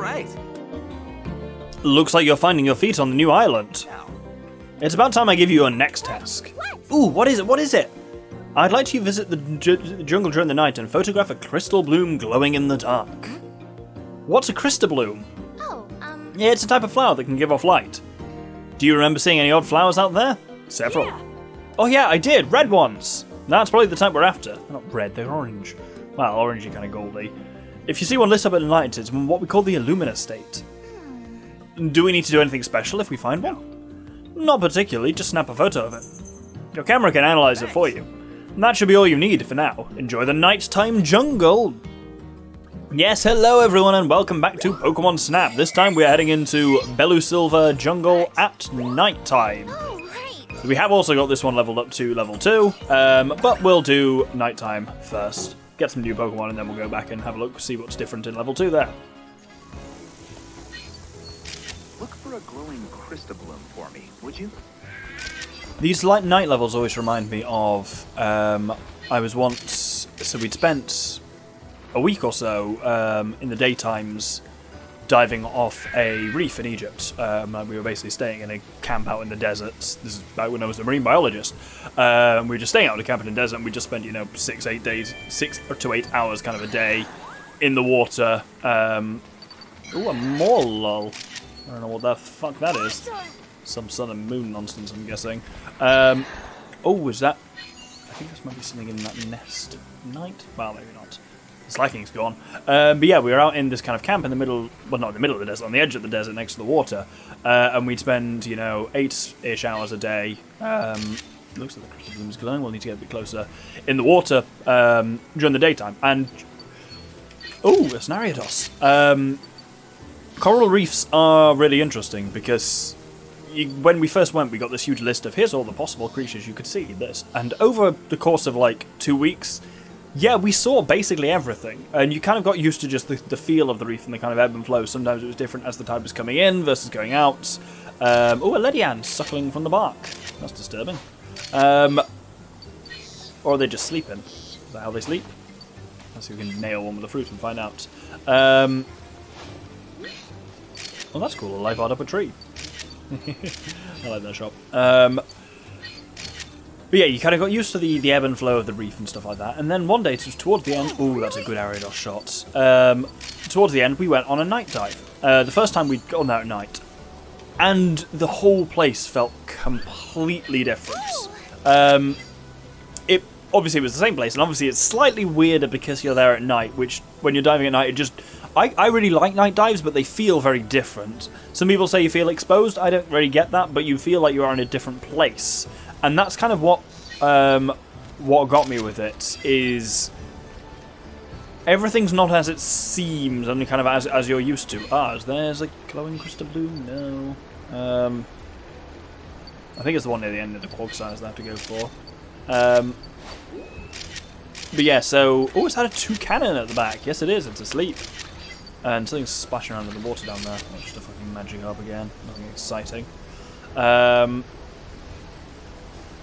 right. Looks like you're finding your feet on the new island. Now, It's about time I give you your next task. Ooh, what is it? What is it? I'd like you to visit the jungle during the night and photograph a crystal bloom glowing in the dark. What's a crystal bloom? Yeah, it's a type of flower that can give off light. Do you remember seeing any odd flowers out there? Several. Yeah. Oh yeah, I did. Red ones. That's probably the type we're after. They're not red, they're orange. Well, orangey kind of goldy. If you see one lit up at night, it's what we call the Illumina state. Do we need to do anything special if we find one? Not particularly, just snap a photo of it. Your camera can analyze it for you. And that should be all you need for now. Enjoy the nighttime jungle! Yes, hello everyone and welcome back to Pokémon Snap. This time we're heading into Belusylva Jungle at nighttime. We have also got this one leveled up to level 2, but we'll do nighttime first. Get some new Pokemon and then we'll go back and have a look, see what's different in level 2 there. Look for a glowing crystal bloom for me, would you? These light night levels always remind me of, I was once, so we'd spent a week or so in the daytimes diving off a reef in Egypt. We were basically staying in a camp out in the desert. This is back when I was a marine biologist. We were just staying out in a camp in the desert and we just spent, 6 to 8 hours kind of a day in the water. Ooh, a Morlul. I don't know what the fuck that is. Some sun and moon nonsense, I'm guessing. Oh, is that... I think this might be something in that nest. Night? Well, maybe not. The Slacking's gone. But yeah, we were out in this kind of camp in the middle... Well, not in the middle of the desert, on the edge of the desert next to the water. And we'd spend, 8-ish hours a day. Looks like the crystal bloom is glowing. We'll need to get a bit closer. In the water during the daytime. And... Oh, it's an Ariados. Coral reefs are really interesting because... when we first went, we got this huge list of here's all the possible creatures you could see. This, and over the course of like 2 weeks, yeah, we saw basically everything, and you kind of got used to just the feel of the reef and the kind of ebb and flow. Sometimes it was different as the tide was coming in versus going out. Oh, a Ledian suckling from the bark. That's disturbing. Or are they just sleeping? Is that how they sleep? Let's see if we can nail one with the fruit and find out. Well, that's cool. A live art up a tree. I like that shop. But yeah, you kind of got used to the ebb and flow of the reef and stuff like that. And then one day, towards the end... Ooh, that's a good Ariados shot. Towards the end, we went on a night dive. The first time we'd gone out at night. And the whole place felt completely different. Obviously, it was the same place. And obviously, it's slightly weirder because you're there at night. Which, when you're diving at night, it just... I really like night dives, but they feel very different. Some people say you feel exposed. I don't really get that, but you feel like you are in a different place. And that's kind of what got me with it, is everything's not as it seems and kind of as you're used to. There's a glowing crystal bloom? No. I think it's the one near the end of the quagsize they have to go for. But yeah, so... Oh, it's had a toucan at the back. Yes, it is. It's asleep. And something's splashing around in the water down there. Oh, just a fucking magic orb again. Nothing exciting. Yeah,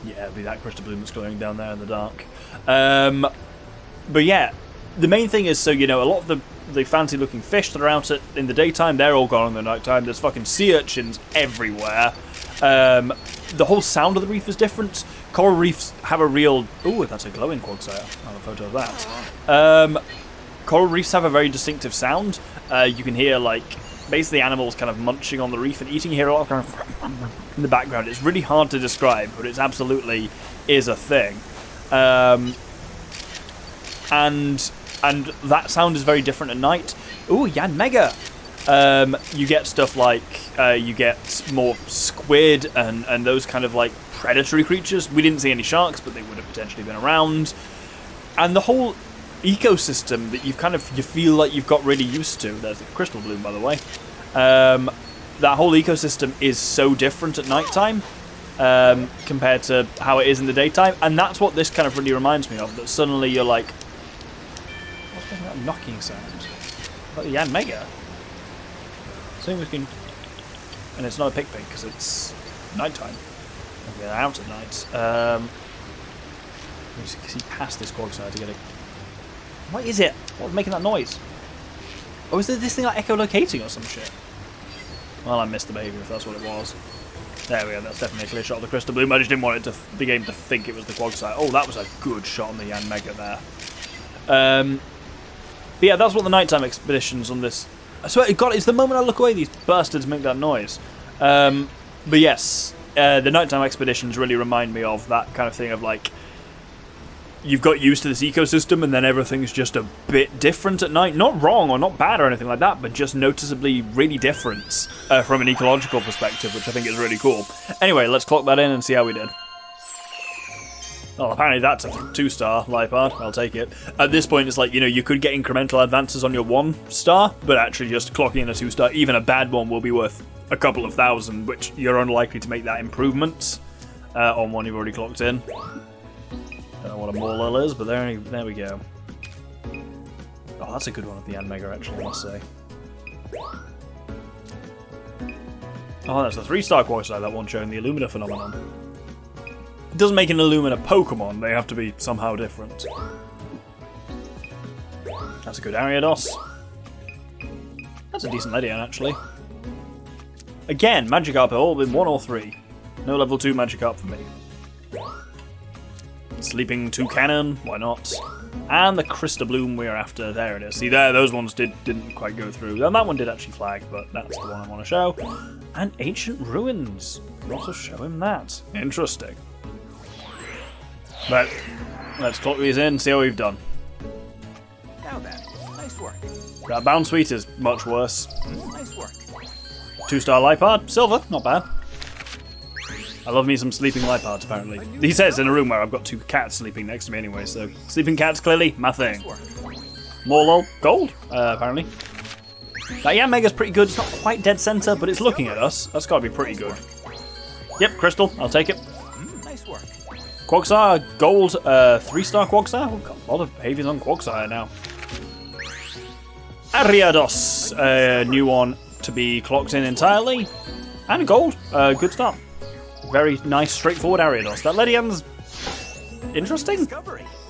it'll be that crystal bloom that's glowing down there in the dark. But yeah, the main thing is, so, a lot of the fancy-looking fish that are out in the daytime, they're all gone in the nighttime. There's fucking sea urchins everywhere. The whole sound of the reef is different. Coral reefs have a real... Ooh, that's a glowing quagsire. I'll have a photo of that. Coral reefs have a very distinctive sound. You can hear, basically animals kind of munching on the reef and eating. You hear a lot of kind of in the background. It's really hard to describe, but it absolutely is a thing. And that sound is very different at night. Ooh, Yan Mega! You get stuff like, you get more squid and those kind of, predatory creatures. We didn't see any sharks, but they would have potentially been around. And the whole ecosystem that you feel like you've got really used to. There's the crystal bloom, by the way. That whole ecosystem is so different at nighttime compared to how it is in the daytime, and that's what this kind of really reminds me of. That suddenly you're like, what's making that knocking sound? Like the Yan Mega. Something we can, and it's not a pig because it's nighttime. We're out at night. Just see past this quagsire to get it. What is it? What's making that noise? Oh, is there this thing like echolocating or some shit? Well, I missed the behavior if that's what it was. There we go, that's definitely a clear shot of the Crystal Bloom. I just didn't want the game to think it was the Quagsire. Oh, that was a good shot on the Yanmega there. But yeah, that's what the nighttime expeditions on this... I swear, God, it's the moment I look away these bastards make that noise. But yes, the nighttime expeditions really remind me of that kind of thing of like, you've got used to this ecosystem and then everything's just a bit different at night. Not wrong or not bad or anything like that, but just noticeably really different from an ecological perspective, which I think is really cool. Anyway, let's clock that in and see how we did. Well, apparently that's a 2-star Lipard. I'll take it. At this point, it's like, you know, you could get incremental advances on your 1-star, but actually just clocking in a 2-star, even a bad one, will be worth a couple of thousand, which you're unlikely to make that improvement on one you've already clocked in. Don't know what a Morlul is, but there we go. Oh, that's a good one at the Yanmega, actually, I must say. Oh, that's the 3-star Quagsire, that one showing the Illumina phenomenon. It doesn't make an Illumina Pokemon, they have to be somehow different. That's a good Ariados. That's a decent Ledian, actually. Again, Magikarp have all been 1 or 3. No level 2 Magikarp for me. Sleeping Toucanon, why not? And the Crystal Bloom we're after, there it is. See there, those ones didn't quite go through. And that one did actually flag, but that's the one I want to show. And Ancient Ruins, we'll also show him that. Interesting. But let's clock these in, see how we've done. Now then, nice work. That Bounce Suite is much worse. Nice work. 2-star Lipard, silver, not bad. I love me some sleeping Lipards, apparently. He says in a room where I've got 2 cats sleeping next to me anyway, so sleeping cats, clearly, my thing. Morlul, gold, apparently. That Yanmega's pretty good. It's not quite dead center, but it's looking at us. That's got to be pretty good. Yep, crystal, I'll take it. Nice work. Quagsire, gold, 3-star Quagsire. We've got a lot of behaviors on Quagsire now. Ariados, a new one to be clocked in entirely. And gold, good start. Very nice, straightforward Ariados. That Ledian's interesting.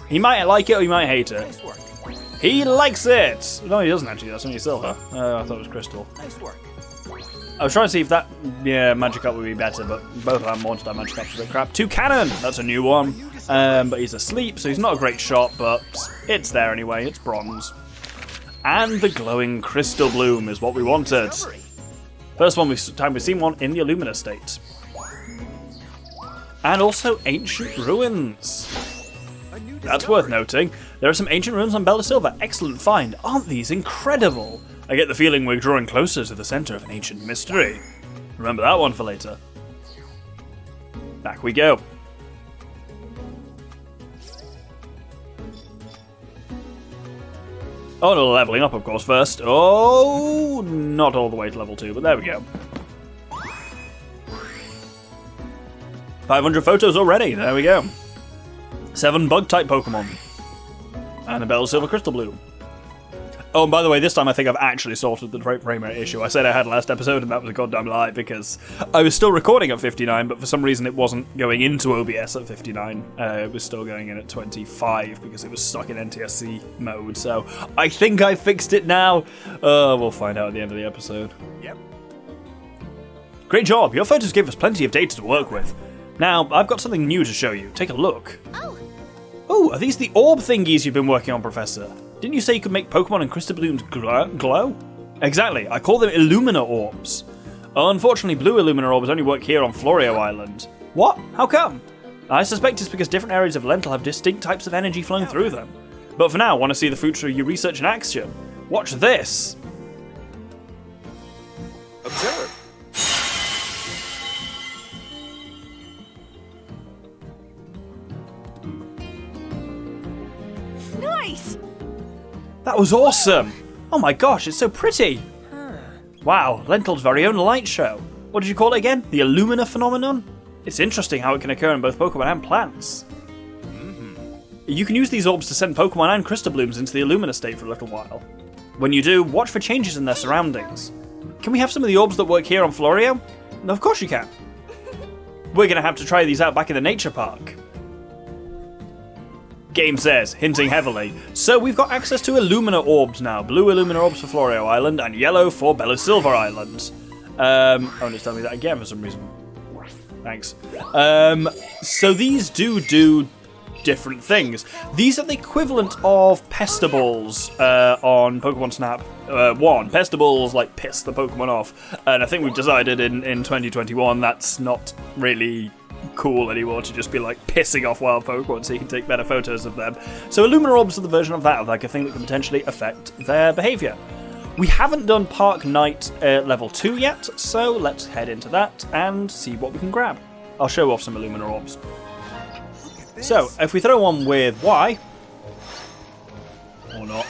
He might like it or he might hate it. Nice work. He likes it! No, he doesn't actually, that's only silver. I thought it was crystal. Nice work. I was trying to see if that, Magikarp would be better, but both of them wanted that Magikarp's a bit crap. Toucanon! That's a new one. But he's asleep, so he's not a great shot, but it's there anyway, it's bronze. And the glowing Crystal Bloom is what we wanted. First time we've seen one in the Illumina state. And also Ancient Ruins. That's worth noting. There are some Ancient Ruins on Belusylva. Excellent find. Aren't these incredible? I get the feeling we're drawing closer to the center of an ancient mystery. Remember that one for later. Back we go. Oh, no, leveling up, of course, first. Oh, not all the way to level 2, but there we go. 500 photos already, there we go. 7 bug-type Pokemon. And a Belusylva Crystal Bloom. Oh, and by the way, this time I think I've actually sorted the frame rate issue. I said I had last episode, and that was a goddamn lie, because I was still recording at 59, but for some reason it wasn't going into OBS at 59. It was still going in at 25, because it was stuck in NTSC mode, so I think I fixed it now. We'll find out at the end of the episode. Yep. Great job! Your photos give us plenty of data to work with. Now, I've got something new to show you. Take a look. Oh, are these the orb thingies you've been working on, Professor? Didn't you say you could make Pokemon and Crystal Blooms glow? Exactly, I call them Illumina Orbs. Unfortunately, blue Illumina Orbs only work here on Florio Island. What? How come? I suspect it's because different areas of Lental have distinct types of energy flowing through them. But for now, want to see the fruits of your research in action? Watch this! Observe. Nice! That was awesome! Oh my gosh, it's so pretty! Wow, Lental's very own light show. What did you call it again? The Illumina phenomenon? It's interesting how it can occur in both Pokemon and plants. You can use these orbs to send Pokemon and Crystal Blooms into the Illumina state for a little while. When you do, watch for changes in their surroundings. Can we have some of the orbs that work here on Florio? No, of course you can. We're going to have to try these out back in the nature park. game says, hinting heavily. So we've got access to Illumina Orbs now. Blue Illumina Orbs for Florio Island and yellow for Belusylva Island. Oh, and it's telling me that again for some reason. Thanks. So these do different things. These are the equivalent of Pestables on Pokemon Snap 1. Pestables, like, piss the Pokemon off. And I think we've decided in 2021 that's not really cool anymore to just be, like, pissing off wild Pokemon so you can take better photos of them. So Illumina Orbs are the version of that, of, like, a thing that can potentially affect their behaviour. We haven't done Park Night level 2 yet, so let's head into that and see what we can grab. I'll show off some Illumina Orbs. So, if we throw one with Y, or not,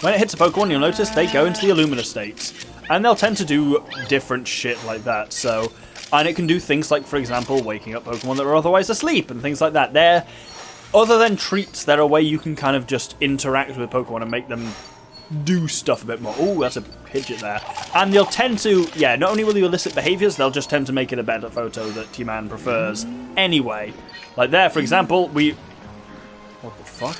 when it hits a Pokemon, you'll notice they go into the Illumina states, and they'll tend to do different shit like that. So, and it can do things like, for example, waking up Pokemon that are otherwise asleep and things like that. They're, other than treats, they're a way you can kind of just interact with Pokemon and make them do stuff a bit more. Oh, that's a Pidgeot there. And they'll tend to, yeah, not only will you elicit behaviours, they'll just tend to make it a better photo that your man prefers anyway. Like there, for example, we... What the fuck?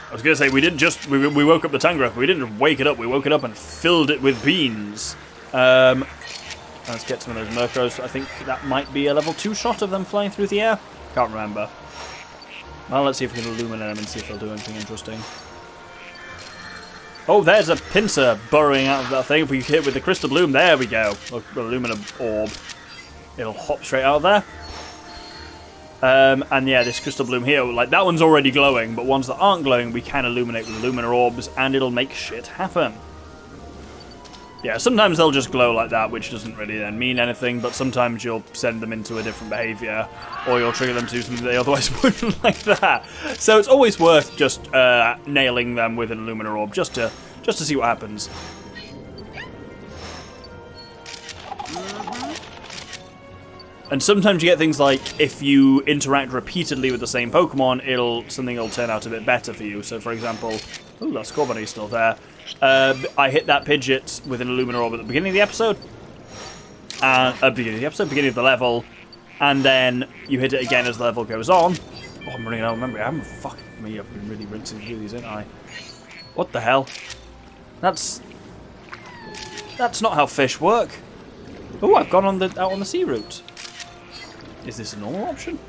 I was going to say, we didn't just... We woke up the Tangrowth, we didn't wake it up, we woke it up and filled it with beans. Let's get some of those Murkrows. I think that might be a level 2 shot of them flying through the air. Can't remember. Well, let's see if we can illuminate them and see if they'll do anything interesting. Oh, there's a pincer burrowing out of that thing. If we hit with the Crystal Bloom, there we go. Or Illumina Orb. It'll hop straight out of there. And yeah, this Crystal Bloom here, like that one's already glowing, but ones that aren't glowing, we can illuminate with Illumina Orbs, and it'll make shit happen. Yeah, sometimes they'll just glow like that, which doesn't really then mean anything, but sometimes you'll send them into a different behaviour, or you'll trigger them to do something they otherwise wouldn't like that. So it's always worth just nailing them with an Illumina Orb, just to see what happens. And sometimes you get things like, if you interact repeatedly with the same Pokemon, something will turn out a bit better for you. So for example, oh, that Scorbunny's still there. I hit that Pidgeot with an Illumina Orb at the beginning of the episode. Beginning of the level. And then you hit it again as the level goes on. Oh, I'm running out of memory. I've been really rinsing through these, ain't I? What the hell? That's not how fish work. Oh, I've gone out on the sea route. Is this a normal option?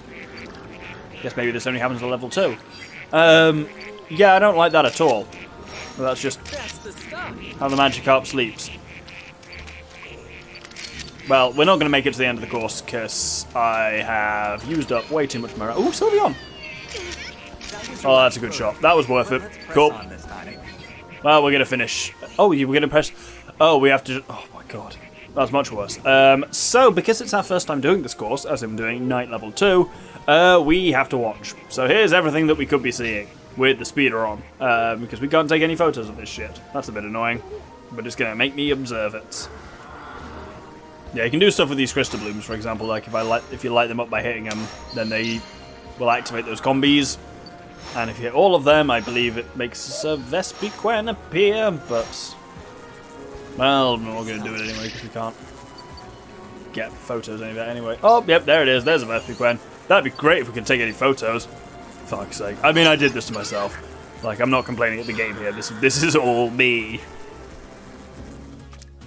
Guess maybe this only happens at level 2. Yeah, I don't like that at all. But that's just how the Magikarp sleeps. Well, we're not going to make it to the end of the course because I have used up way too much of my... Oh, Sylveon! Oh, that's a good shot. That was worth it. Cool. Well, we're going to finish. Oh, we're going to press... Oh, we have to... Oh, my God. That's much worse. So, because it's our first time doing this course, as I'm doing Night Level 2, we have to watch. So here's everything that we could be seeing with the speeder on, because we can't take any photos of this shit. That's a bit annoying, but it's going to make me observe it. Yeah, you can do stuff with these Crystal Blooms, for example, like if you light them up by hitting them, then they will activate those combis. And if you hit all of them, I believe it makes a Vespiquen appear, but... Well, we're going to do it anyway, because we can't get photos of that anyway. Oh, yep, there it is. There's a Vespiquen. That'd be great if we could take any photos. Fuck's sake. I mean, I did this to myself. Like, I'm not complaining at the game here. This is all me.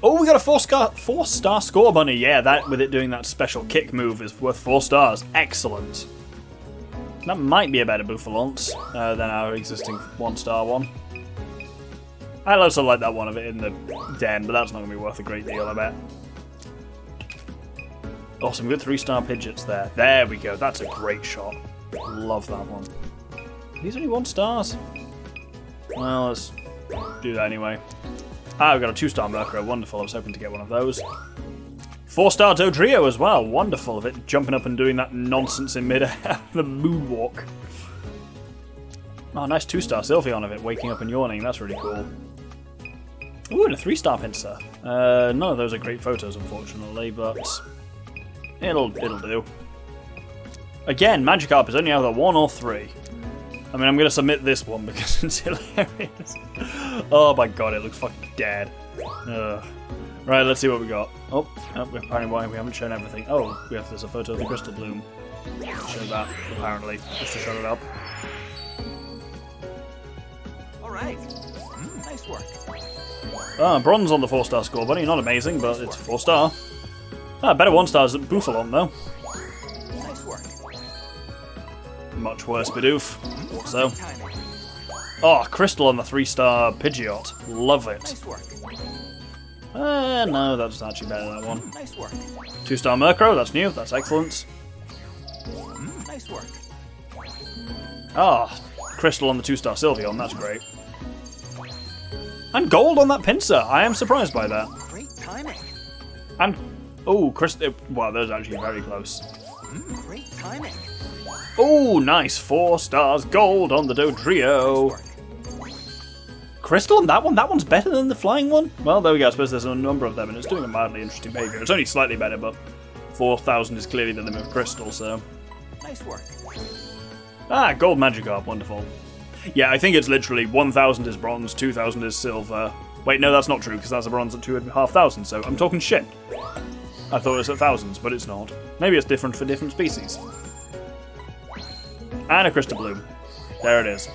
Oh, we got a 4-star Scorbunny. Yeah, that with it doing that special kick move is worth 4 stars. Excellent. That might be a better Bouffalance than our existing 1-star one. I also like that one of it in the den, but that's not going to be worth a great deal, I bet. Oh, some good 3-star Pidgeots there. There we go. That's a great shot. Love that one. These are only 1 stars. Well, let's do that anyway. Ah, we've got a 2-star Murkrow. Wonderful. I was hoping to get one of those. 4-star Dodrio as well. Wonderful of it jumping up and doing that nonsense in midair. The moonwalk. Oh, nice 2-star Sylveon of it waking up and yawning. That's really cool. Ooh, and a 3-star Pinsir. None of those are great photos, unfortunately, but it'll do. Again, Magikarp is only either 1 or 3. I mean, I'm going to submit this one because it's hilarious. Oh my god, it looks fucking dead. Right, let's see what we got. Oh, apparently we haven't shown everything. Oh, there's a photo of the Crystal Bloom. Show that, apparently, just to shut it up. All right. Nice work. Bronze on the 4-star score, buddy. Not amazing, but it's 4-star. Better 1-stars than Boofalon, though. Nice work. Much worse Bidoof. So. Oh, Crystal on the 3-star Pidgeot. Love it. Nice work. No, that's actually better than that one. Nice work. 2-star Murkrow, that's new, that's excellent. Nice work. Crystal on the 2-star Sylveon, that's great. And gold on that Pinsir, I am surprised by that. Great timing. And, oh, Crystal, wow, those are actually very close. Great timing. Oh, nice, 4 stars gold on the Dodrio. Nice work. Crystal on that one's better than the flying one? Well, there we go, I suppose there's a number of them, and it's doing a mildly interesting behavior. It's only slightly better, but 4,000 is clearly the limit of Crystal, so... Nice work. Gold Magikarp, wonderful. Yeah, I think it's literally 1,000 is bronze, 2,000 is silver. Wait, no, that's not true, because that's a bronze at 2,500, so I'm talking shit. I thought it was at thousands, but it's not. Maybe it's different for different species. And a Crystal Bloom. There it is.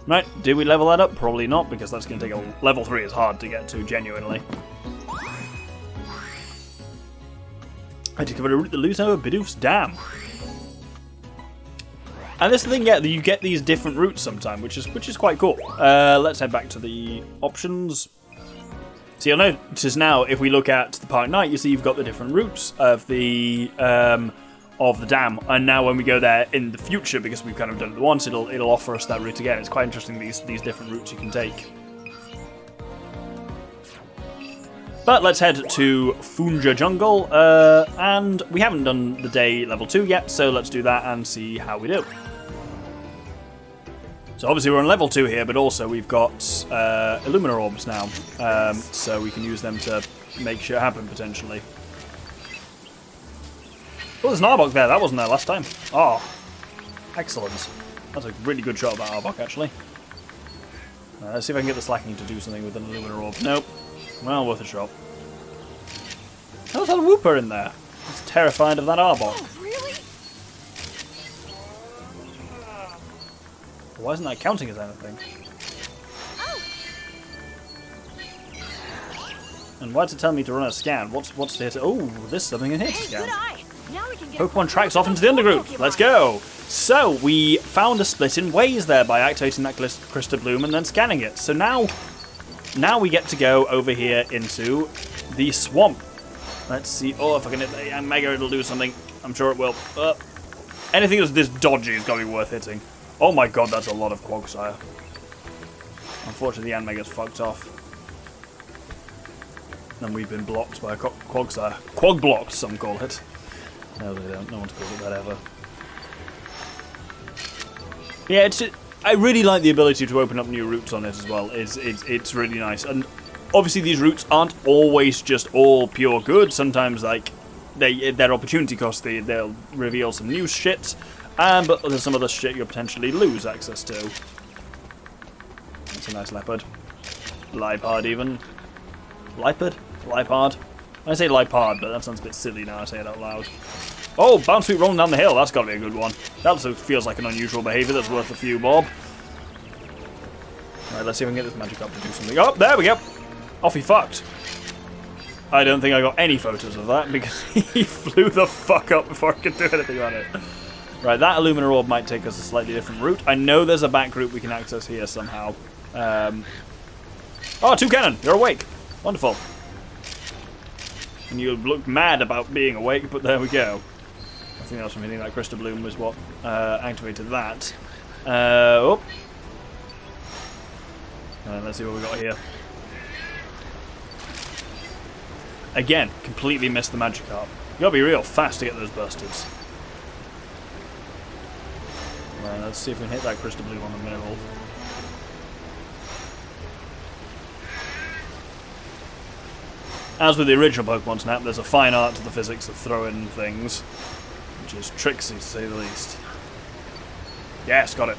Right, do we level that up? Probably not, because that's going to take a... Level 3 is hard to get to, genuinely. I discovered a route that leads over Bidoof's Dam. And this is the thing, yeah, you get these different routes sometime, which is quite cool. Let's head back to the options. So you'll notice now, if we look at the Park Night, you see you've got the different routes of the dam. And now when we go there in the future, because we've kind of done it once, it'll offer us that route again. It's quite interesting, these different routes you can take. But let's head to Illumina Jungle, and we haven't done the day level 2 yet, so let's do that and see how we do. So obviously we're on level 2 here, but also we've got Illumina Orbs now, so we can use them to make shit happen, potentially. Oh, there's an Arbok there, that wasn't there last time. Oh, excellent. That's a really good shot of that Arbok, actually. Let's see if I can get the Slacking to do something with an Illumina Orb. Nope. Well, worth a shot. How's that Wooper in there? He's terrified of that Arbok. Oh, really? Why isn't that counting as anything? Oh. And why does it tell me to run a scan? What's to hit? Oh, there's something in here to Hey, scan. good eye. Now we can get Pokemon tracks off into the underground. Let's go. So we found a split in ways there by activating that Crystal Bloom and then scanning it. So now we get to go over here into the swamp. Let's see. Oh, if I can hit the Mega, it'll do something. I'm sure it will. Anything that's this dodgy is going to be worth hitting. Oh my god, that's a lot of Quagsire. Unfortunately, the Mega's fucked off. And we've been blocked by a Quagsire. Quag blocked, some call it. No, they don't. No one's called it that ever. Yeah, I really like the ability to open up new routes on it as well. It's really nice. And obviously these routes aren't always just all pure good. Sometimes like their opportunity cost, they'll reveal some new shit. But there's some other shit you'll potentially lose access to. That's a nice leopard. Lipard even. Lipard? Lipard? I say Lipard, but that sounds a bit silly now I say it out loud. Oh, Bounce Sweep rolling down the hill. That's got to be a good one. That also feels like an unusual behaviour that's worth a few bob. Right, let's see if we can get this Magikarp to do something. Oh, there we go. Off he fucked. I don't think I got any photos of that because he flew the fuck up before I could do anything on it. Right, that Illumina Orb might take us a slightly different route. I know there's a back route we can access here somehow. Oh, Toucannon, you're awake. Wonderful. And you look mad about being awake, but there we go. I think that's from hitting that Crystal Bloom was what activated that. Oh. Let's see what we got here. Again, completely missed the Magikarp. You gotta be real fast to get those bastards. Right, let's see if we can hit that Crystal Bloom on the middle. As with the original Pokemon Snap, there's a fine art to the physics of throwing things, which is tricksy to say the least. Yes, got it.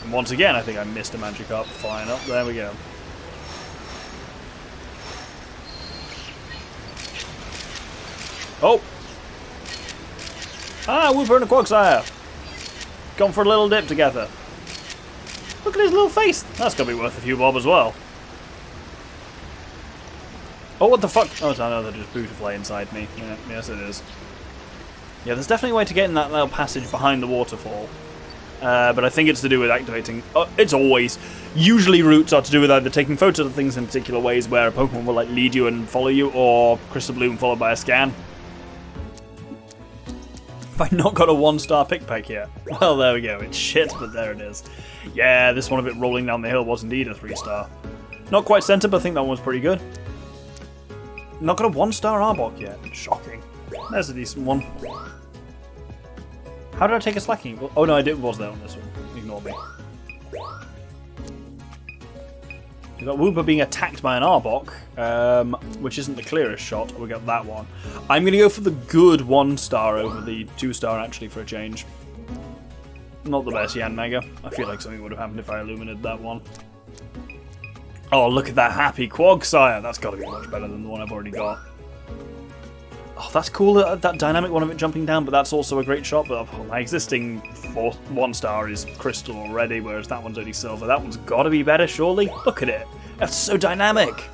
And once again, I think I missed a Magikarp flying up. There we go. Oh! Ah, Wooper and a Quagsire! Gone for a little dip together. Look at his little face! That's gonna be worth a few bob as well. Oh, what the fuck? Oh, no, they're just beautifully inside me. Yeah, yes, it is. Yeah, there's definitely a way to get in that little passage behind the waterfall. But I think it's to do with activating... it's always... Usually routes are to do with either taking photos of things in particular ways where a Pokemon will like lead you and follow you, or Crystal Bloom followed by a scan. Have I not got a 1-star pick pack yet? Well, there we go. It's shit, but there it is. Yeah, this one of it rolling down the hill was indeed a 3-star. Not quite centre, but I think that one was pretty good. Not got a 1-star Arbok yet. Shocking. There's a decent one. How did I take a slacking? Oh no, I did. Was there on this one? Ignore me. We've got Wooper being attacked by an Arbok, which isn't the clearest shot. We got that one. I'm going to go for the good 1-star over the 2-star actually for a change. Not the best Yanmega. I feel like something would have happened if I illuminated that one. Oh, look at that happy Quagsire. That's got to be much better than the one I've already got. Oh, that's cool, that dynamic one of it jumping down, but that's also a great shot. But my existing 1-star is crystal already, whereas that one's only silver. That one's got to be better, surely? Look at it. That's so dynamic.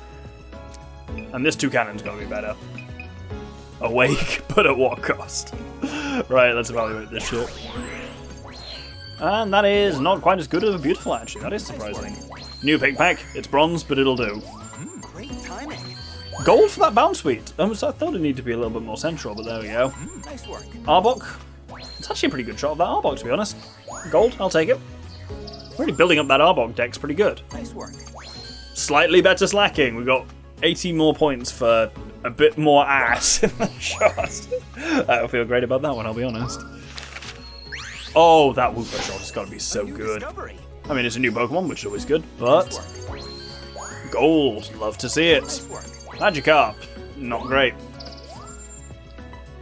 And this Toucannon's got to be better. Awake, but at what cost? Right, let's evaluate this shit. And that is not quite as good as a beautiful, actually. That is surprising. New pick pack. It's bronze, but it'll do. Great timing. Gold for that bounce suite. So I thought it needed to be a little bit more central, but there we go. Nice work. Arbok. It's actually a pretty good shot of that Arbok, to be honest. Gold, I'll take it. Really building up that Arbok deck's pretty good. Nice work. Slightly better slacking. We've got 80 more points for a bit more ass in the shot. I feel great about that one, I'll be honest. Oh, that Wooper shot has got to be so good. Discovery. I mean, it's a new Pokemon, which is always good, but... Gold, love to see it. Nice work. Magikarp, not great.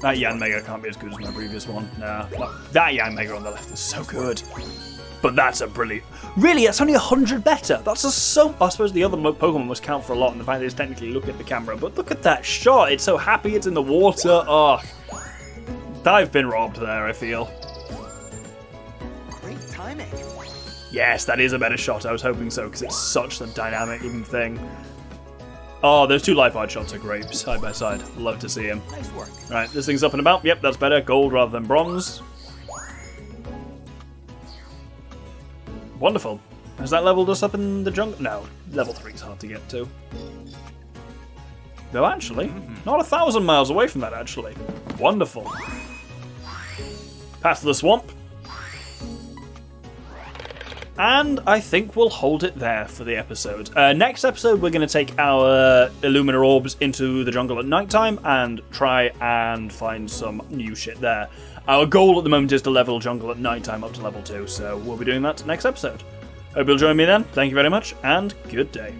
That Yanmega can't be as good as my previous one. Nah, that Yanmega on the left is so good. But that's a brilliant... Really, it's only 100 better. That's just so... I suppose the other Pokemon must count for a lot in the fact that it's technically look at the camera. But look at that shot. It's so happy it's in the water. Oh, I've been robbed there, I feel. Great timing. Yes, that is a better shot. I was hoping so, because it's such a dynamic looking thing. Oh, those two life art shots are great, side by side. Love to see them. Nice work. Right, this thing's up and about. Yep, that's better. Gold rather than bronze. Wonderful. Has that leveled us up in the jungle? No, level 3 is hard to get to. No, actually, not 1,000 miles away from that, actually. Wonderful. Past the swamp. And I think we'll hold it there for the episode. Next episode, we're going to take our Illumina Orbs into the jungle at nighttime and try and find some new shit there. Our goal at the moment is to level jungle at nighttime up to level 2, so we'll be doing that next episode. Hope you'll join me then. Thank you very much, and good day.